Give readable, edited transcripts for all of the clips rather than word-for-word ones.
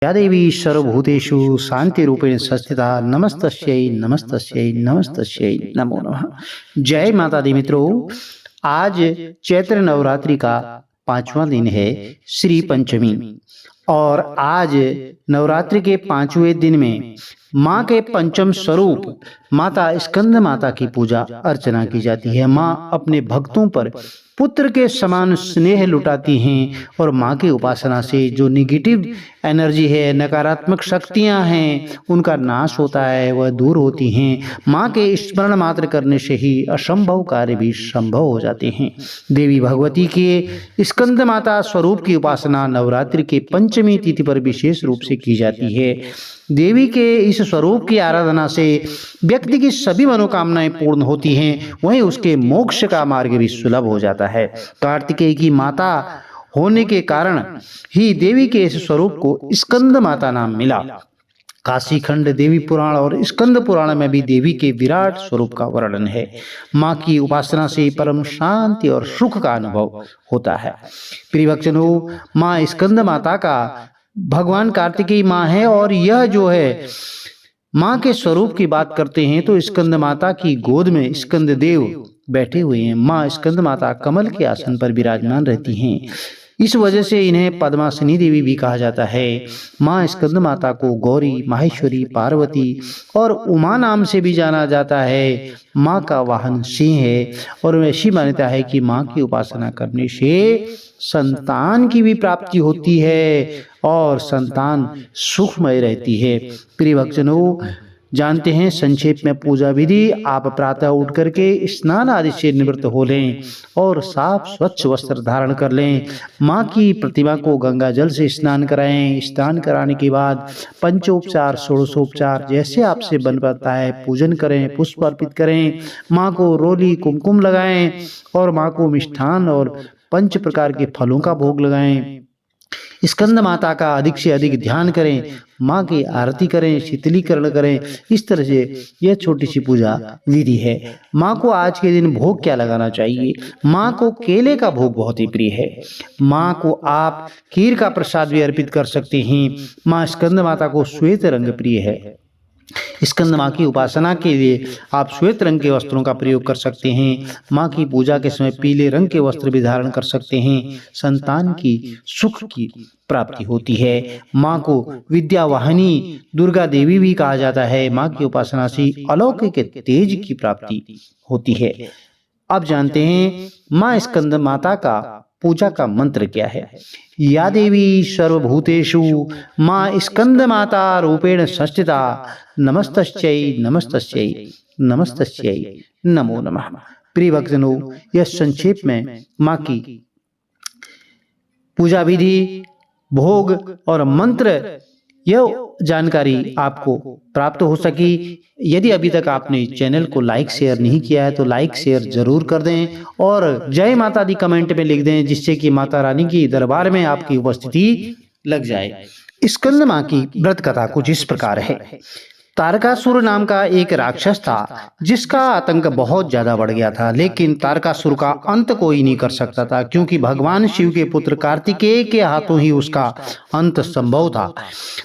या देवी सर्वभूतेषु शांतिरूपेण संस्थिता नमस्तस्यै नमस्तस्यै नमस्तस्यै नमो नमः। जय माता दी मित्रों, आज चैत्र नवरात्रि का 5वां दिन है, श्री पंचमी। और आज नवरात्रि के 5वें दिन में माँ के पंचम स्वरूप माता स्कंद माता की पूजा अर्चना की जाती है। माँ अपने भक्तों पर पुत्र के समान स्नेह लुटाती हैं और माँ की उपासना से जो निगेटिव एनर्जी है, नकारात्मक शक्तियाँ हैं, उनका नाश होता है, वह दूर होती हैं। माँ के स्मरण मात्र करने से ही असंभव कार्य भी संभव हो जाते हैं। देवी भगवती के स्कंद माता स्वरूप की उपासना नवरात्रि के पंचमी तिथि पर विशेष रूप से की जाती है। देवी के इस स्वरूप की आराधना से व्यक्ति की सभी मनोकामनाएं पूर्ण होती हैं, वहीं उसके मोक्ष का मार्ग भी सुलभ हो जाता है। कार्तिकेय की माता होने के कारण ही देवी के इस स्वरूप को स्कंद माता नाम मिला। काशी खंड देवी पुराण और स्कंद पुराण में भी देवी के विराट स्वरूप का वर्णन है। माँ की उपासना से परम शांति और सुख का अनुभव होता है। प्रिय भक्तों, माँ स्कंद माता का भगवान कार्तिकेय माँ है और यह जो है माँ के स्वरूप की बात करते हैं तो स्कंद माता की गोद में स्कंद देव बैठे हुए हैं। माँ स्कंद माता कमल के आसन पर विराजमान रहती हैं, इस वजह से इन्हें पद्मासनी देवी भी कहा जाता है। माँ स्कंद माता को गौरी, माहेश्वरी, पार्वती और उमा नाम से भी जाना जाता है। माँ का वाहन सिंह है और ऐसी मान्यता है कि माँ की उपासना करने से संतान की भी प्राप्ति होती है और संतान सुखमय रहती है। प्रिय भक्तों, जानते हैं संक्षेप में पूजा विधि। आप प्रातः उठ करके स्नान आदि से निवृत्त हो लें और साफ स्वच्छ वस्त्र धारण कर लें। माँ की प्रतिमा को गंगा जल से स्नान कराएं। स्नान कराने के बाद पंचोपचार, षोडशोपचार जैसे आपसे बन पाता है पूजन करें, पुष्प अर्पित करें। माँ को रोली कुमकुम लगाएं और माँ को मिष्ठान और 5 प्रकार के फलों का भोग लगाएं। स्कंद माता का अधिक से अधिक ध्यान करें, माँ की आरती करें, शीतलीकरण करें। इस तरह से यह छोटी सी पूजा विधि है। माँ को आज के दिन भोग क्या लगाना चाहिए? माँ को केले का भोग बहुत ही प्रिय है। माँ को आप खीर का प्रसाद भी अर्पित कर सकते हैं। माँ स्कंद माता को श्वेत रंग प्रिय है। स्कंद माँ की उपासना के लिए आप श्वेत रंग के वस्त्रों का प्रयोग कर सकते हैं। माँ की पूजा के समय पीले रंग के वस्त्र भी धारण कर सकते हैं। संतान की सुख की प्राप्ति होती है। माँ को विद्या वाहिनी दुर्गा देवी भी कहा जाता है। माँ की उपासना से अलौकिक तेज की प्राप्ति होती है। अब जानते हैं माँ स्कंद माता का पूजा का मंत्र क्या है। या देवी सर्वभूतेषु माँ स्कंद माता रूपेण संस्थिता नमस्तस्यै नमस्तस्यै नमस्तस्यै नमो नमः। प्रिय भक्तों, यह संक्षेप में माँ की पूजा विधि, भोग और मंत्र यह जानकारी आपको प्राप्त हो सकी। यदि अभी तक आपने चैनल को लाइक शेयर नहीं किया है तो लाइक शेयर जरूर कर दें और जय माता दी कमेंट में लिख दें, जिससे कि माता रानी की दरबार में आपकी उपस्थिति लग जाए। स्कंद माँ की व्रत कथा कुछ इस प्रकार है। तारकासुर नाम का एक राक्षस था जिसका आतंक बहुत ज्यादा बढ़ गया था, लेकिन तारकासुर का अंत कोई नहीं कर सकता था, क्योंकि भगवान शिव के पुत्र कार्तिकेय के हाथों ही उसका अंत संभव था।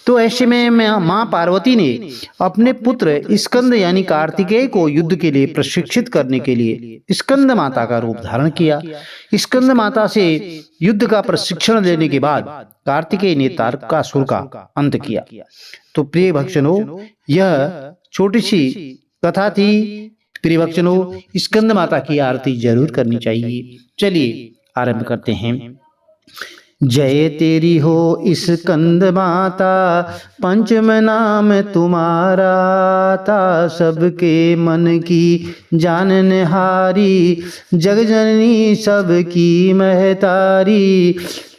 तो ऐसे में माँ पार्वती ने अपने पुत्र स्कंद यानी कार्तिकेय को युद्ध के लिए प्रशिक्षित करने के लिए स्कंद माता का रूप धारण किया। स्कंद माता से युद्ध का प्रशिक्षण लेने के बाद कार्तिकेय ने तारकासुर का अंत किया। तो प्रिय भक्तों, यह छोटी सी कथा थी। प्रिय भक्तों, स्कंद माता की आरती जरूर करनी चाहिए। चलिए आरंभ करते हैं। जय तेरी हो स्कंद माता, पंचम नाम तुम्हारा था, सबके मन की जाननहारी, जग जननी सबकी महतारी।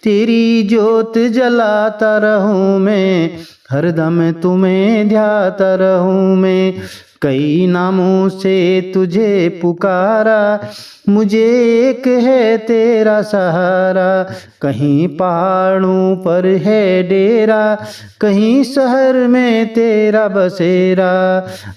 तेरी ज्योत जलाता रहूं मैं, हरदम तुम्हें ध्याता रहूं मैं। कई नामों से तुझे पुकारा, मुझे एक है तेरा सहारा। कहीं पहाड़ों पर है डेरा, कहीं शहर में तेरा बसेरा।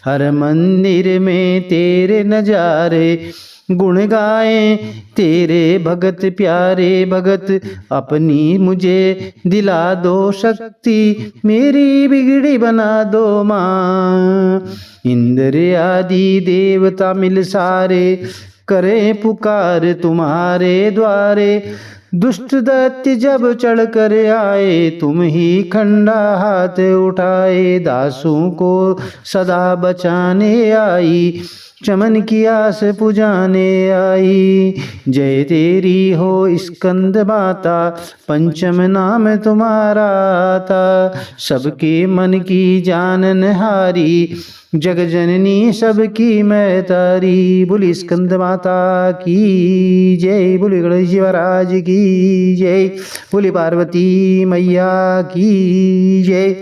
हर मंदिर में तेरे नजारे, गुण गाए तेरे भगत प्यारे भगत, अपनी मुझे दिला दो शक्ति, मेरी बिगड़ी बना दो माँ। इंद्र आदि देवता मिल सारे, करे पुकार तुम्हारे द्वारे। दुष्ट दैत्य जब चढ़ कर आए, तुम ही खंडा हाथ उठाए। दासों को सदा बचाने आई, चमन की आस पुजाने आई। जय तेरी हो स्कंद माता, पंचम नाम तुम्हारा आता। सबके मन की जानन हारी, जग जननी सबकी मैं तारी। बोली स्कंद माता की जय, बोली गणेश जी महाराज की जय, बोली पार्वती मैया की जय।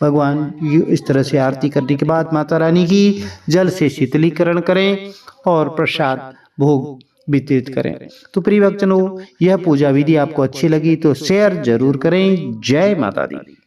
भगवान इस तरह से आरती करने के बाद माता रानी की जल से शीतलीकरण करें और प्रसाद भोग वितरित करें। तो प्रिय भक्तों, यह पूजा विधि आपको अच्छी लगी तो शेयर जरूर करें। जय माता दी।